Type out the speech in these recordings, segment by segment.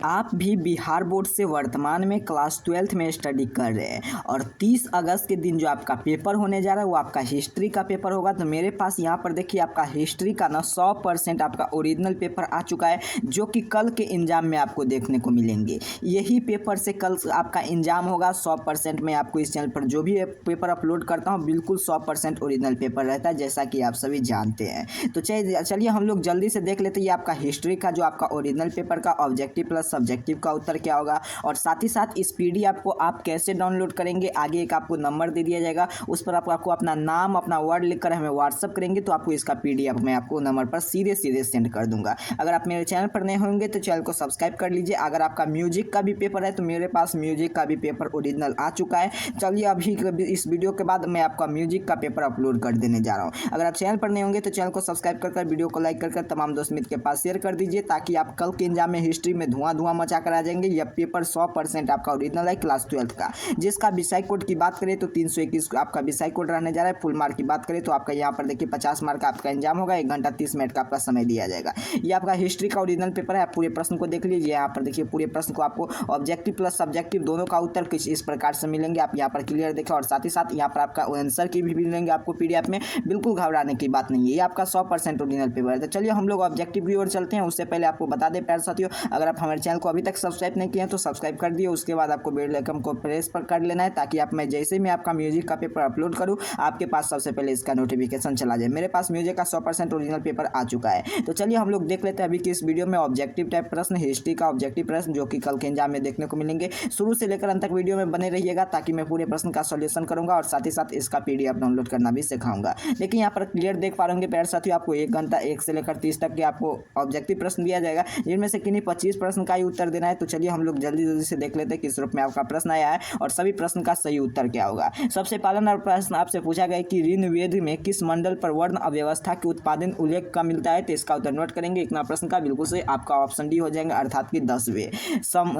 आप भी बिहार बोर्ड से वर्तमान में क्लास 12th में स्टडी कर रहे हैं और 30 अगस्त के दिन जो आपका पेपर होने जा रहा है वो आपका हिस्ट्री का पेपर होगा। तो मेरे पास यहाँ पर देखिए आपका हिस्ट्री का ना 100% आपका ओरिजिनल पेपर आ चुका है, जो कि कल के एग्जाम में आपको देखने को मिलेंगे। यही पेपर से कल आपका एग्जाम होगा। 100% मैं आपको इस चैनल पर जो भी पेपर अपलोड करता हूँ बिल्कुल 100% ओरिजिनल पेपर रहता है, जैसा कि आप सभी जानते हैं। तो चलिए हम लोग जल्दी से देख लेते हैं ये आपका हिस्ट्री का जो आपका ओरिजिनल पेपर का ऑब्जेक्टिव प्लस सब्जेक्टिव का उत्तर क्या होगा, और साथ ही साथ इस पीडीएफ को आप कैसे डाउनलोड करेंगे। आगे एक आपको नंबर दे दिया जाएगा, उस पर आपको अपना नाम अपना वर्ड लिखकर हमें व्हाट्सअप करेंगे तो आपको इसका पीडीएफ मैं आपको नंबर पर सीधे सेंड कर दूंगा। अगर आप मेरे चैनल पर नए होंगे तो चैनल को सब्सक्राइब कर लीजिए। अगर आपका म्यूजिक का भी पेपर है तो मेरे पास म्यूजिक का भी पेपर ओरिजिनल आ चुका है। चलिए अभी इस वीडियो के बाद मैं आपका म्यूजिक का पेपर अपलोड कर देने जा रहा हूँ। अगर आप चैनल पर नए होंगे तो चैनल को सब्सक्राइब कर वीडियो को लाइक कर तमाम दोस्त मित्र के पास शेयर कर दीजिए, ताकि आप कल के एग्जाम में हिस्ट्री में धुआं मचा कर आ जाएंगे। यह पेपर 100% आपका ओरिजिनल है क्लास 12 का। जिसका विषय कोड की बात करें तो 321 आपका विषय कोड रहने जा रहा है। फुल मार्क की बात करें तो आपका यहाँ पर देखिए 50 मार्क का आपका एग्जाम होगा। 1 घंटा 30 मिनट का आपका समय दिया जाएगा। ये आपका हिस्ट्री का ओरिजिनल पेपर है। आप पूरे प्रश्न को देख लीजिए। यहाँ पर देखिए पूरे प्रश्न को आपको ऑब्जेक्टिव प्लस सब्जेक्टिव दोनों का उत्तर कुछ इस प्रकार से मिलेंगे। आप यहाँ पर क्लियर देखें, और साथ ही साथ यहाँ पर आपका आंसर की भी मिलेंगे आपको पीडीएफ में। बिल्कुल घबराने की बात नहीं है, ये आपका 100% ओरिजिनल पेपर है। तो चलिए हम लोग ऑब्जेक्टिव की ओर चलते हैं। उससे पहले आपको बता दें प्यारे साथियों, अगर आप हमारे चैनल को अभी तक सब्सक्राइब नहीं किए हैं तो सब्सक्राइब कर दिए। उसके बाद आपको बेल आइकन को प्रेस पर कर लेना है, ताकि आप मैं जैसे मैं आपका म्यूजिक का पेपर अपलोड करूं आपके पास सबसे पहले इसका नोटिफिकेशन चला जाए। मेरे पास म्यूजिक का 100% ओरिजिनल पेपर आ चुका है। तो चलिए हम लोग देख लेते हैं अभी कि इस वीडियो में ऑब्जेक्टिव टाइप प्रश्न, हिस्ट्री का ऑब्जेक्टिव प्रश्न जो कि कल के एग्जाम में देखने को मिलेंगे। शुरू से लेकर अंत तक वीडियो में बने रहिएगा, ताकि मैं पूरे प्रश्न का सॉल्यूशन करूंगा और साथ ही साथ इसका पीडीएफ डाउनलोड करना भी सिखाऊंगा। लेकिन यहाँ पर क्लियर देख पा रहे प्यारे साथियों, आपको 1 घंटा 1 से लेकर 30 तक के आपको ऑब्जेक्टिव प्रश्न दिया जाएगा, जिनमें से किन्हीं 25 प्रश्न का ही उत्तर देना है। तो चलिए हम लोग जल्दी से देख लेते हैं किस रूप में आपका प्रश्न आया है और सभी प्रश्न का सही उत्तर क्या होगा। सबसे पहला प्रश्न आपसे पूछा गया कि ऋग्वेद में किस मंडल पर वर्ण अव्यवस्था के उत्पादन उल्लेख का मिलता है। तो इसका उत्तर नोट करेंगे। इतना प्रश्न का बिल्कुल सही आपका ऑप्शन डी हो जाएगा, अर्थात कि 10वें।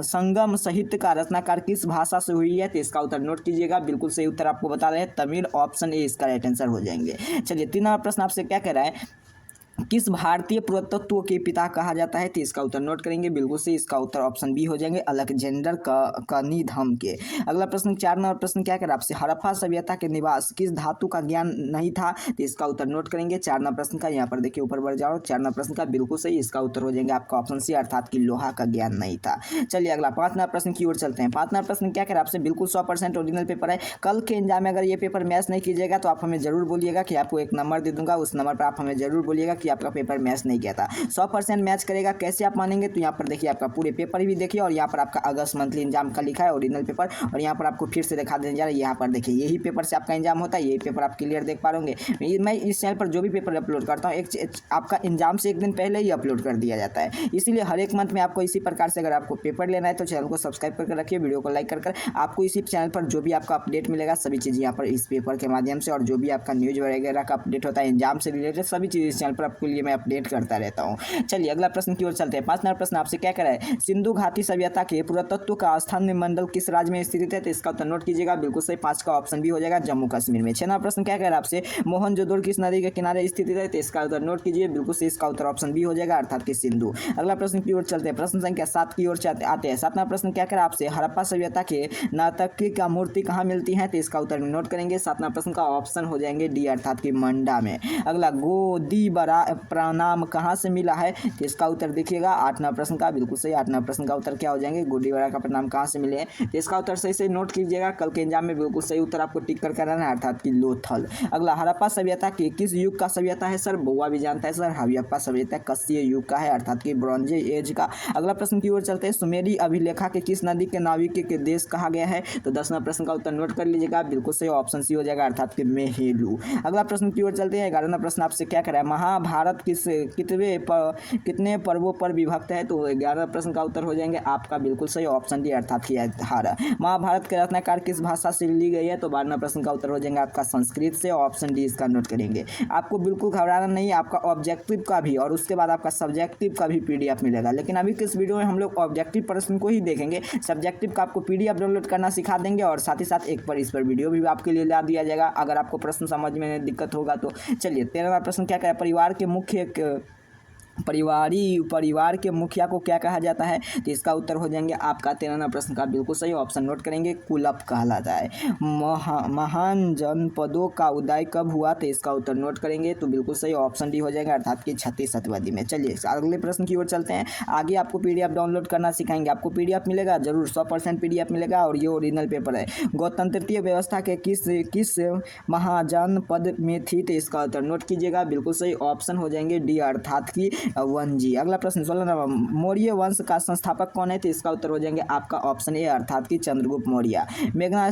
संगम साहित्य का रचनाकार किस भाषा से हुई है। तो इसका उत्तर नोट कीजिएगा। बिल्कुल सही उत्तर आपको बता रहे हैं तमिल, ऑप्शन ए इसका राइट आंसर हो जाएंगे। चलिए 3 नंबर प्रश्न आपसे क्या कह रहा है, किस भारतीय पुरातत्व के पिता कहा जाता है। तो इसका उत्तर नोट करेंगे। बिल्कुल से इसका उत्तर ऑप्शन बी हो जाएंगे, अलेक्जेंडर कनिघम के। अगला प्रश्न 4 नंबर प्रश्न क्या कर आपसे, हड़प्पा सभ्यता के निवास किस धातु का ज्ञान नहीं था। तो इसका उत्तर नोट करेंगे 4 नंबर प्रश्न का। यहाँ पर देखिए ऊपर बढ़ जाओ, 4 नंबर प्रश्न का बिल्कुल सही इसका उत्तर हो जाएंगे आपका ऑप्शन सी, अर्थात कि लोहा का ज्ञान नहीं था। चलिए अगला 5 नंबर प्रश्न की ओर चलते हैं। 5 नंबर प्रश्न क्या कर आपसे, बिल्कुल 100% ओरिजिनल पेपर है। कल के एग्जाम में अगर ये पेपर मैच नहीं कीजिएगा तो आप हमें जरूर बोलिएगा कि आपको एक नंबर दे दूंगा। उस नंबर पर आप हमें जरूर बोलिएगा कि आपका पेपर मैच नहीं किया था। 100% मैच करेगा। कैसे आप मानेंगे, तो यहाँ पर देखिए आपका पूरे पेपर भी देखिए, और यहाँ पर आपका अगस्त मंथली एग्जाम का लिखा है ओरिजिनल पेपर, और यहाँ पर आपको फिर से दिखा देने जा रहा है। यहाँ पर देखिए यही पेपर से आपका एग्जाम होता है, यही पेपर आप क्लियर देख पा रहे। मैं इस चैनल पर जो भी पेपर अपलोड करता हूँ आपका एग्जाम से 1 दिन पहले ही अपलोड कर दिया जाता है। इसीलिए हर एक मंथ में आपको इसी प्रकार से अगर आपको पेपर लेना है तो चैनल को सब्सक्राइब करके रखिए, वीडियो को लाइक कर आपको इसी चैनल पर जो भी आपका अपडेट मिलेगा सभी चीज़ यहाँ पर इस पेपर के माध्यम से, और जो भी आपका न्यूज वगैरह का अपडेट होता है एग्जाम से रिलेटेड सभी चीज़ इस चैनल पर आपके लिए मैं अपडेट करता रहता हूँ। चलिए अगला प्रश्न की ओर चलते हैं। 5 नंबर प्रश्न आपसे क्या कह रहा है, सिंधु घाटी सभ्यता के पुरातत्व का स्थानीय मंडल किस राज्य में स्थित है। तो इसका उत्तर नोट कीजिएगा। बिल्कुल सही 5 का ऑप्शन भी हो जाएगा, जम्मू कश्मीर में। 6 नंबर प्रश्न क्या कह रहा है आपसे, मोहनजोदड़ो किस नदी के किनारे स्थित है। तो इसका उत्तर नोट कीजिए। बिल्कुल सही इसका उत्तर ऑप्शन बी हो जाएगा, अर्थात कि सिंधु। अगला प्रश्न की ओर चलते हैं। प्रश्न संख्या 7 की ओर आते हैं। 7 नंबर प्रश्न क्या कह रहा है आपसे, हड़प्पा सभ्यता के नर्तकी का मूर्ति कहाँ मिलती है। तो इसका उत्तर नोट करेंगे। 7 नंबर प्रश्न का ऑप्शन हो जाएंगे डी, अर्थात कि मंडा में। अगला गोदी बरा प्रणाम कहाँ से मिला है। तो इसका उत्तर देखिएगा 8 नंबर प्रश्न का। बिल्कुल सही 8 नंबर प्रश्न का उत्तर क्या हो जाएंगे, गोदीबारा का प्रणाम कहाँ से मिले हैं। तो इसका उत्तर सही से नोट कीजिएगा। कल के एग्जाम में बिल्कुल सही उत्तर आपको टिक करके रहना है, अर्थात कि लोथल। अगला हड़प्पा सभ्यता के किस युग का सभ्यता है। सर बउआ भी जानता है सर, हड़प्पा सभ्यता कस्य युग का है, अर्थात कि ब्रॉन्ज एज का। अगला प्रश्न की ओर चलते हैं। सुमेरी अभिलेखा के किस नदी के नाविक के देश कहा गया है। तो 10 नंबर प्रश्न का उत्तर नोट कर लीजिएगा। बिल्कुल सही ऑप्शन सी हो जाएगा, अर्थात कि मेहेलू। अगला प्रश्न की ओर चलते हैं। 11 नंबर प्रश्न आपसे क्या करा है, महाभारत कितने पर्वों पर विभक्त है। तो 11 प्रश्न का उत्तर हो जाएंगे आपका बिल्कुल सही ऑप्शन डी, अर्थात कि 18। महाभारत के रचनाकार किस भाषा से ली गई है। तो 12 प्रश्न का उत्तर हो जाएगा आपका संस्कृत से, ऑप्शन डी इसका नोट करेंगे। आपको बिल्कुल घबराना नहीं है, आपका ऑब्जेक्टिव का भी और उसके बाद आपका सब्जेक्टिव का भी पीडीएफ मिलेगा। लेकिन अभी किस वीडियो में हम लोग ऑब्जेक्टिव प्रश्न को ही देखेंगे, सब्जेक्टिव का आपको पीडीएफ डाउनलोड करना सिखा देंगे, और साथ ही साथ एक पर इस पर वीडियो भी आपके लिए ला दिया जाएगा अगर आपको प्रश्न समझ में दिक्कत होगा तो। चलिए 13वां प्रश्न क्या करें, परिवार के मुख्य परिवार के मुखिया को क्या कहा जाता है? तो इसका उत्तर हो जाएंगे आपका 13वां प्रश्न का बिल्कुल सही ऑप्शन नोट करेंगे, कुलप कहलाता है। महान जनपदों का उदय कब हुआ? तो इसका उत्तर नोट करेंगे, तो बिल्कुल सही ऑप्शन डी हो जाएगा, अर्थात कि 36 शताब्दी में। चलिए अगले प्रश्न की ओर चलते हैं। आगे आपको पीडीएफ डाउनलोड करना सिखाएंगे। आपको पीडीएफ मिलेगा जरूर, 100% पीडीएफ मिलेगा और ये ओरिजिनल पेपर है। गणतंत्रीय व्यवस्था के किस महाजनपद में थी? तो इसका उत्तर नोट कीजिएगा, बिल्कुल सही ऑप्शन हो जाएंगे डी, अर्थात की 1G। अगला प्रश्न 16 मौर्य वंश का संस्थापक कौन है? तो इसका उत्तर हो जाएंगे आपका ऑप्शन ए, अर्थात की चंद्रगुप्त मौर्य। मेघना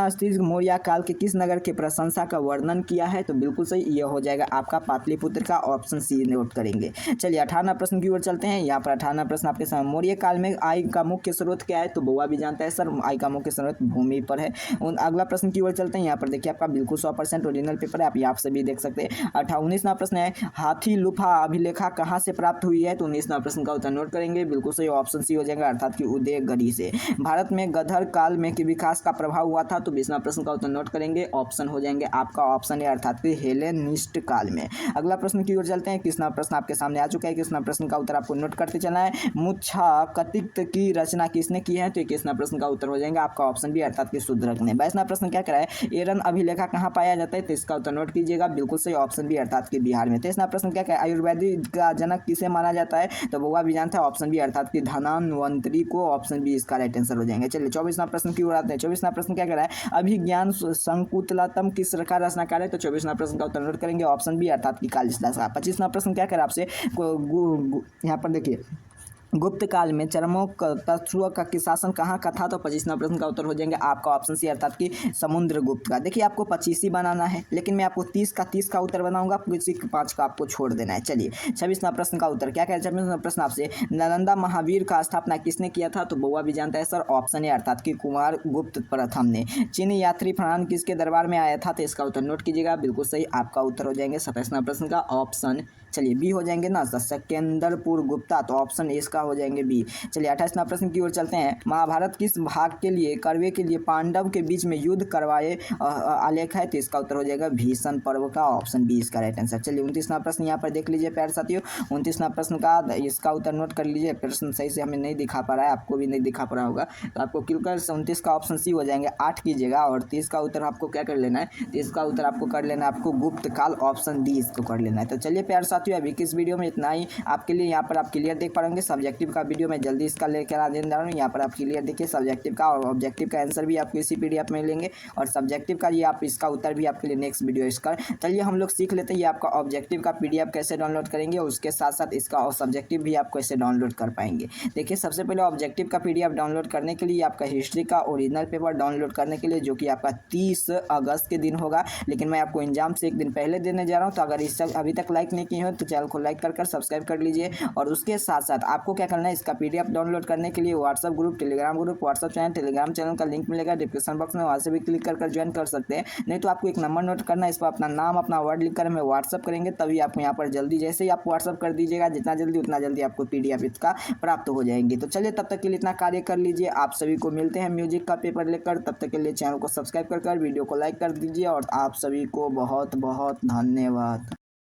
स्थित मौर्य काल के किस नगर के प्रशंसा का वर्णन किया है? तो बिल्कुल सही ये हो जाएगा आपका पाटलिपुत्र का, ऑप्शन सी नोट करेंगे। चलिए 18 प्रश्न की ओर चलते हैं। यहाँ पर 18 प्रश्न आपके सामने, मौर्य काल में आय का मुख्य स्रोत क्या है? तो बउआ भी जानता है सर, आय का मुख्य स्रोत भूमि पर है। अगला प्रश्न की ओर चलते हैं। यहाँ पर देखिए आपका बिल्कुल 100% ओरिजिनल पेपर है, आप यहाँ से भी देख सकते हैं। 19वां प्रश्न है, हाथी लुफा अभिलेखा कहाँ से प्राप्त हुई है? तो 19वां प्रश्न का उत्तर नोट करेंगे, बिल्कुल सही ऑप्शन सी हो जाएगा, अर्थात कि उदयगढ़ी से। भारत में गदर काल में विकास का प्रभाव हुआ था? तो 20वां प्रश्न का उत्तर नोट करेंगे, ऑप्शन हो जाएंगे आपका ऑप्शन है, अर्थात कि हेलेनिस्ट काल में। अगला प्रश्न की ओर चलते हैं। 21वां प्रश्न आपके सामने आ चुका है। 21वां प्रश्न का उत्तर आपको नोट करते चलना है। मुच्छा कतिक्त की रचना किसने की है? तो 21वां प्रश्न का उत्तर हो जाएगा आपका ऑप्शन बी, अर्थात कि शूद्रक ने। 22वां प्रश्न क्या करा है, एरन अभिलेखा कहाँ पाया जाता है? तो इसका उत्तर नोट कीजिएगा, बिल्कुल सही ऑप्शन बी, अर्थात कि बिहार में। 23वां प्रश्न क्या है, आयुर्वेदिक का जनक किसे माना जाता है? तो बउआ भी जानता है, ऑप्शन बी, अर्थात कि धन्वंतरी को, ऑप्शन बी इसका राइट आंसर हो जाएंगे। चलिए 24वां प्रश्न की ओर आते हैं। 24वां प्रश्न क्या कह रहा है, अभिज्ञान संकुतलतम किस का रचनाकार है? तो 24वां प्रश्न का उत्तर नोट करेंगे, ऑप्शन बी, अर्थात कि कालिदास का। 25वां प्रश्न क्या कह रहा है आपसे, यहाँ पर देखिए, गुप्त काल में चरमोत्कर्ष का शासन कहाँ का था? तो 25वां प्रश्न का उत्तर हो जाएंगे आपका ऑप्शन सी, अर्थात कि समुद्रगुप्त का। देखिए आपको 25 ही बनाना है, लेकिन मैं आपको 30 का उत्तर बनाऊंगा, किसी 5 का आपको छोड़ देना है। चलिए 26वां प्रश्न का उत्तर क्या कह रहा है। 26वां प्रश्न आपसे, नालंदा महावीर का स्थापना किसने किया था? तो बउआ भी जानता है सर, ऑप्शन है, अर्थात कि कुमार गुप्त प्रथम ने। चीनी यात्री फरहान किसके दरबार में आया था? तो इसका उत्तर नोट कीजिएगा, बिल्कुल सही आपका उत्तर हो जाएंगे 27वां प्रश्न का ऑप्शन, चलिए बी हो जाएंगे ना, सिकंदरपुर गुप्ता, तो ऑप्शन इसका हो जाएंगे बी। चलिए 28वां प्रश्न की ओर चलते हैं। महाभारत किस भाग के लिए, कड़वे के लिए पांडव के बीच में युद्ध करवाए आलेख है? तो इसका उत्तर हो जाएगा भीषण पर्व का, ऑप्शन बी इसका राइट आंसर। चलिए 29वां प्रश्न यहाँ पर देख लीजिए प्यारे साथियों। 29वां प्रश्न का इसका उत्तर नोट कर लीजिए। प्रश्न सही से हमें नहीं दिखा पा रहा है, आपको भी नहीं दिखा पा रहा होगा, तो आपको क्लिक कर 29 का ऑप्शन सी हो जाएंगे, 8 कीजिएगा। और 30 का उत्तर आपको क्या कर लेना है? 30 का उत्तर आपको कर लेना है, आपको गुप्त काल, ऑप्शन डी इसको कर लेना है। तो चलिए प्यारे साथियों, अभी किस वीडियो में इतना ही आपके लिए। यहाँ पर आप क्लियर देख पाएंगे, सब्जेक्टिव का वीडियो मैं जल्दी इसका लेकर आ देने जा रहा हूँ। यहाँ पर आप क्लियर देखिए सब्जेक्टिव का, और ऑब्जेक्टिव का आंसर भी आपको इसी पीडीएफ में लेंगे, और सब्जेक्टिव का ये आप इसका उत्तर भी आपके लिए नेक्स्ट वीडियो इसका। चलिए हम लोग सीख लेते हैं ये आपका ऑब्जेक्टिव का पीडीएफ कैसे डाउनलोड करेंगे, और उसके साथ साथ इसका और सब्जेक्टिव भी आप कैसे डाउनलोड कर पाएंगे। देखिए सबसे पहले ऑब्जेक्टिव का पीडीएफ डाउनलोड करने के लिए आपका हिस्ट्री का ओरिजिनल पेपर डाउनलोड करने के लिए, जो कि आपका 30 अगस्त के दिन होगा, लेकिन मैं आपको एग्जाम से एक दिन पहले देने जा रहा हूँ। तो अगर इस अभी तक लाइक नहीं किए हो तो चैनल को लाइक कर सब्सक्राइब कर लीजिए। और उसके साथ साथ आपको क्या करना है, इसका पीडीएफ डाउनलोड करने के लिए WhatsApp group, Telegram group, WhatsApp channel, Telegram channel का लिंक मिलेगा डिस्क्रिप्शन बॉक्स में, वहाँ से भी क्लिक कर ज्वाइन कर सकते हैं। नहीं तो आपको एक नंबर नोट करना है, इस पर अपना नाम, अपना वर्ड लिख कर हमें व्हाट्सएप करेंगे, तभी आपको यहाँ पर जल्दी, जैसे ही आप व्हाट्सएप कर दीजिएगा, जितना जल्दी उतना जल्दी आपको पीडीएफ इसका प्राप्त हो जाएंगे। तो चलिए तब तक के लिए इतना कार्य कर लीजिए। आप सभी को मिलते हैं म्यूजिक का पेपर लेकर, तब तक के लिए चैनल को सब्सक्राइब कर वीडियो को लाइक कर दीजिए, और आप सभी को बहुत बहुत धन्यवाद।